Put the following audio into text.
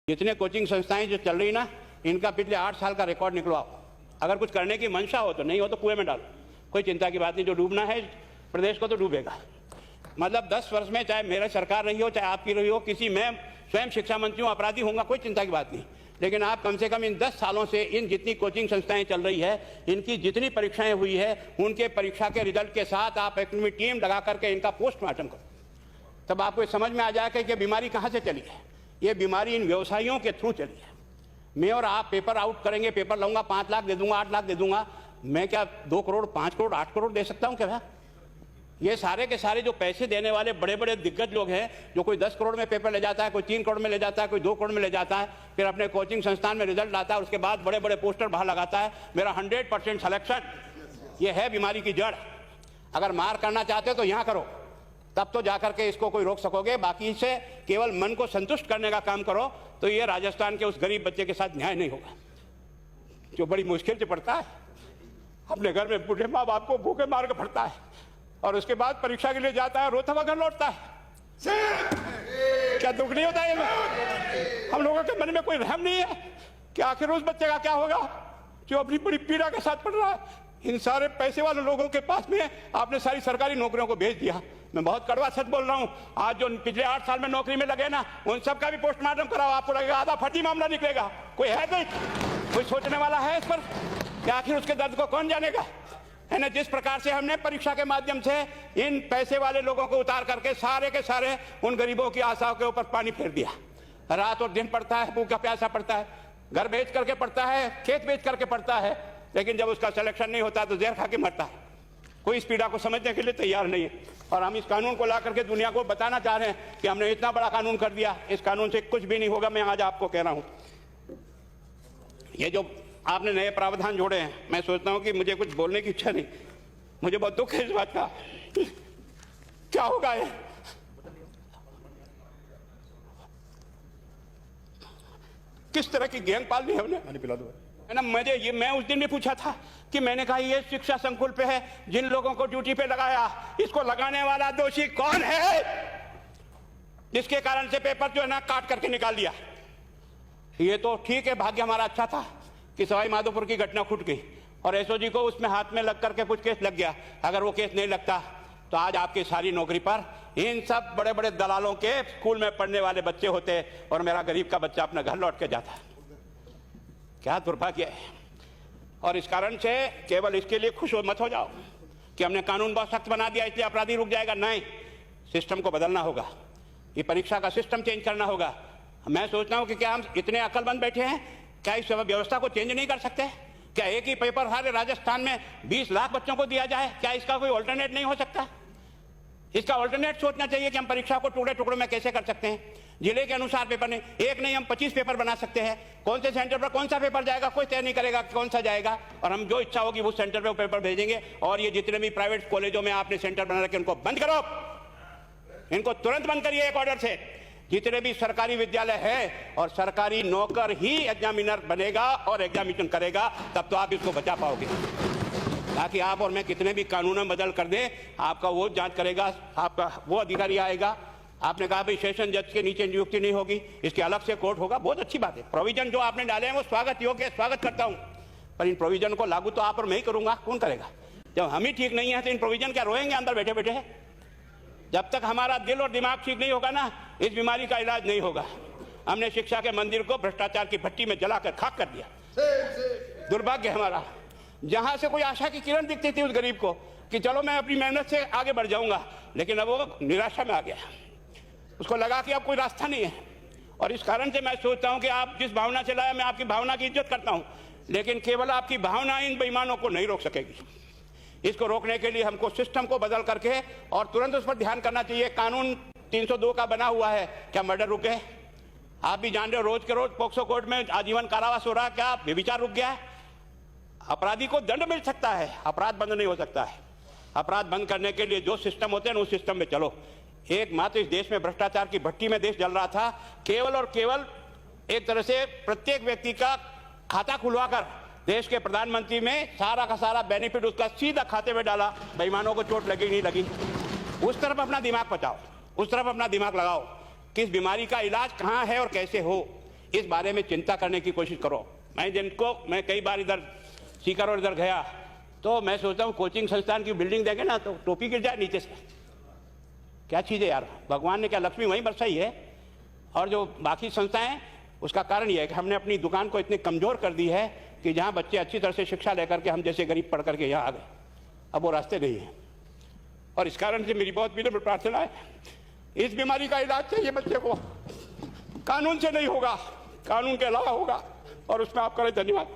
जितने कोचिंग संस्थाएं जो चल रही ना, इनका पिछले 8 साल का रिकॉर्ड निकलवाओ। अगर कुछ करने की मंशा हो तो, नहीं हो तो कुएं में डालो, कोई चिंता की बात नहीं। जो डूबना है प्रदेश को तो डूबेगा। मतलब 10 वर्ष में चाहे मेरा सरकार रही हो, चाहे आपकी रही हो, किसी मैं स्वयं शिक्षा मंत्री हूँ, अपराधी होऊंगा, कोई चिंता की बात नहीं। लेकिन आप कम से कम इन 10 सालों से इन जितनी कोचिंग संस्थाएं चल रही है, इनकी जितनी परीक्षाएं हुई है, उनके परीक्षा के रिजल्ट के साथ आप एक टीम लगा करके इनका पोस्टमार्टम करो, तब आपको समझ में आ जाएगा कि बीमारी कहाँ से चली है। ये बीमारी इन व्यवसायियों के थ्रू चली है। मैं और आप पेपर आउट करेंगे, पेपर लाऊंगा, 5 लाख दे दूंगा, 8 लाख दे दूंगा, मैं क्या 2 करोड़, 5 करोड़, 8 करोड़ दे सकता हूं क्या? ये सारे के सारे जो पैसे देने वाले बड़े बड़े दिग्गज लोग हैं, जो कोई 10 करोड़ में पेपर ले जाता है, कोई 3 करोड़ में ले जाता है, कोई 2 करोड़ में ले जाता है, फिर अपने कोचिंग संस्थान में रिजल्ट लाता है, उसके बाद बड़े बड़े पोस्टर बाहर लगाता है, मेरा 100% सिलेक्शन। ये है बीमारी की जड़। अगर मार करना चाहते हो तो यहां करो, तब तो जाकर के इसको कोई रोक सकोगे। बाकी से केवल मन को संतुष्ट करने का काम करो तो ये राजस्थान के उस गरीब बच्चे के साथ न्याय नहीं होगा, जो बड़ी मुश्किल से पढ़ता है, अपने घर में बूढ़े माँ बाप को भूखे मार के पढ़ता है, और उसके बाद परीक्षा के लिए जाता है, रोता हुआ घर लौटता है। क्या दुख नहीं होता है? हम लोगों के मन में कोई रहम नहीं है कि आखिर उस बच्चे का क्या होगा जो अपनी बड़ी पीड़ा के साथ पढ़ रहा है। इन सारे पैसे वाले लोगों के पास में आपने सारी सरकारी नौकरियों को भेज दिया। मैं बहुत कड़वा सच बोल रहा हूं। आज जो पिछले 8 साल में नौकरी में लगे ना, उन सब का भी पोस्टमार्टम कराओ, आपको लगेगा आधा फटी मामला निकलेगा। कोई है नहीं, कोई सोचने वाला है इस पर कि आखिर उसके दर्द को कौन जानेगा, है ना। जिस प्रकार से हमने परीक्षा के माध्यम से इन पैसे वाले लोगों को उतार करके सारे के सारे उन गरीबों की आशाओं के ऊपर पानी फेर दिया। रात और दिन पड़ता है, भूखा प्यासा पड़ता है, घर बेच करके पड़ता है, खेत बेच करके पड़ता है, लेकिन जब उसका सिलेक्शन नहीं होता तो जहर खा के मरता है। कोई इस पीड़ा को समझने के लिए तैयार नहीं है। और हम इस कानून को ला करके दुनिया को बताना चाह रहे हैं कि हमने इतना बड़ा कानून कर दिया, इस कानून से कुछ भी नहीं होगा। मैं आज आपको कह रहा हूं, ये जो आपने नए प्रावधान जोड़े हैं, मैं सोचता हूं कि मुझे कुछ बोलने की इच्छा नहीं, मुझे बहुत दुख है इस बात का। क्या होगा ये? किस तरह की गैंग पालनी है हमने? पिला दो है ना। मैं उस दिन भी पूछा था कि मैंने कहा ये शिक्षा संकुल पे है, जिन लोगों को ड्यूटी पे लगाया, इसको लगाने वाला दोषी कौन है, जिसके कारण से पेपर जो है ना काट करके निकाल दिया। ये तो ठीक है, भाग्य हमारा अच्छा था कि सवाई माधोपुर की घटना फूट गई और एसओजी को उसमें हाथ में लग करके कुछ केस लग गया। अगर वो केस नहीं लगता तो आज आपकी सारी नौकरी पर इन सब बड़े बड़े दलालों के स्कूल में पढ़ने वाले बच्चे होते और मेरा गरीब का बच्चा अपने घर लौट के जाता। क्या दुर्भाग्य है। और इस कारण से केवल इसके लिए खुश मत हो जाओ कि हमने कानून बहुत सख्त बना दिया इसलिए अपराधी रुक जाएगा। नहीं, सिस्टम को बदलना होगा, ये परीक्षा का सिस्टम चेंज करना होगा। मैं सोचता हूं कि क्या हम इतने अक्लमंद बैठे हैं, क्या इस व्यवस्था को चेंज नहीं कर सकते? क्या एक ही पेपर हर राजस्थान में 20 लाख बच्चों को दिया जाए? क्या इसका कोई ऑल्टरनेट नहीं हो सकता? इसका ऑल्टरनेट सोचना चाहिए कि हम परीक्षा को टुकड़े टुकड़ों में कैसे कर सकते हैं। जिले के अनुसार पेपर नहीं, एक नहीं हम 25 पेपर बना सकते हैं। कौन से सेंटर पर कौन सा पेपर जाएगा कोई तय नहीं करेगा कौन सा जाएगा, और हम जो इच्छा होगी उस सेंटर पर पेपर भेजेंगे। और ये जितने भी प्राइवेट कॉलेजों में आपने सेंटर बना रखे उनको बंद करो, इनको तुरंत बंद करिए एक ऑर्डर से। जितने भी सरकारी विद्यालय है और सरकारी नौकर ही एग्जामिनर बनेगा और एग्जामिनेशन करेगा, तब तो आप इसको बचा पाओगे। ताकि आप और मैं कितने भी कानून बदल कर दें, आपका वो जांच करेगा, आपका वो अधिकारी आएगा। आपने कहा भाई सेशन जज के नीचे नियुक्ति नहीं होगी, इसके अलग से कोर्ट होगा, बहुत अच्छी बात है। प्रोविजन जो आपने डाले हैं वो स्वागत योग्य, स्वागत करता हूं, पर इन प्रोविजन को लागू तो आप और मैं ही करूंगा, कौन करेगा? जब हम ही ठीक नहीं है तो इन प्रोविजन क्या रोएंगे अंदर बैठे बैठे? जब तक हमारा दिल और दिमाग ठीक नहीं होगा ना, इस बीमारी का इलाज नहीं होगा। हमने शिक्षा के मंदिर को भ्रष्टाचार की भट्टी में जलाकर खाक कर दिया। दुर्भाग्य हमारा, जहां से कोई आशा की किरण दिखती थी उस गरीब को कि चलो मैं अपनी मेहनत से आगे बढ़ जाऊंगा, लेकिन अब वो निराशा में आ गया। उसको लगा कि अब कोई रास्ता नहीं है। और इस कारण से मैं सोचता हूं कि आप जिस भावना से लाया, मैं आपकी भावना की इज्जत करता हूं, लेकिन केवल आपकी भावना इन बेईमानों को नहीं रोक सकेगी। इसको रोकने के लिए हमको सिस्टम को बदल करके और तुरंत उस पर ध्यान करना चाहिए। कानून 302 का बना हुआ है, क्या मर्डर रुके? आप भी जान रहे हो रोज के रोज पोक्सो कोर्ट में आजीवन कारावास हो रहा है, क्या व्यभिचार रुक गया है? अपराधी को दंड मिल सकता है, अपराध बंद नहीं हो सकता है। अपराध बंद करने के लिए जो सिस्टम होते हैं उस सिस्टम में चलो। एकमात्र इस देश में भ्रष्टाचार की भट्टी में देश जल रहा था, केवल और केवल एक तरह से प्रत्येक व्यक्ति का खाता खुलवाकर देश के प्रधानमंत्री में सारा का सारा बेनिफिट उसका सीधा खाते में डाला। बेईमानों को चोट लगी नहीं लगी, उस तरफ अपना दिमाग बचाओ, उस तरफ अपना दिमाग लगाओ कि इस बीमारी का इलाज कहां है और कैसे हो। इस बारे में चिंता करने की कोशिश करो। मैं कई बार इधर सीकर और इधर गया तो मैं सोचता हूँ कोचिंग संस्थान की बिल्डिंग देखे ना तो टोपी गिर जाए नीचे से। क्या चीज़ है यार, भगवान ने क्या लक्ष्मी वहीं बरसाई है। और जो बाकी संस्थाएं, उसका कारण यह है कि हमने अपनी दुकान को इतनी कमज़ोर कर दी है कि जहाँ बच्चे अच्छी तरह से शिक्षा लेकर के हम जैसे गरीब पढ़ करके यहाँ आ गए, अब वो रास्ते नहीं हैं। और इस कारण से मेरी बहुत विनम्र प्रार्थना है, इस बीमारी का इलाज चाहिए बच्चे को, कानून से नहीं होगा, कानून के अलावा होगा, और उसमें आप करें। धन्यवाद।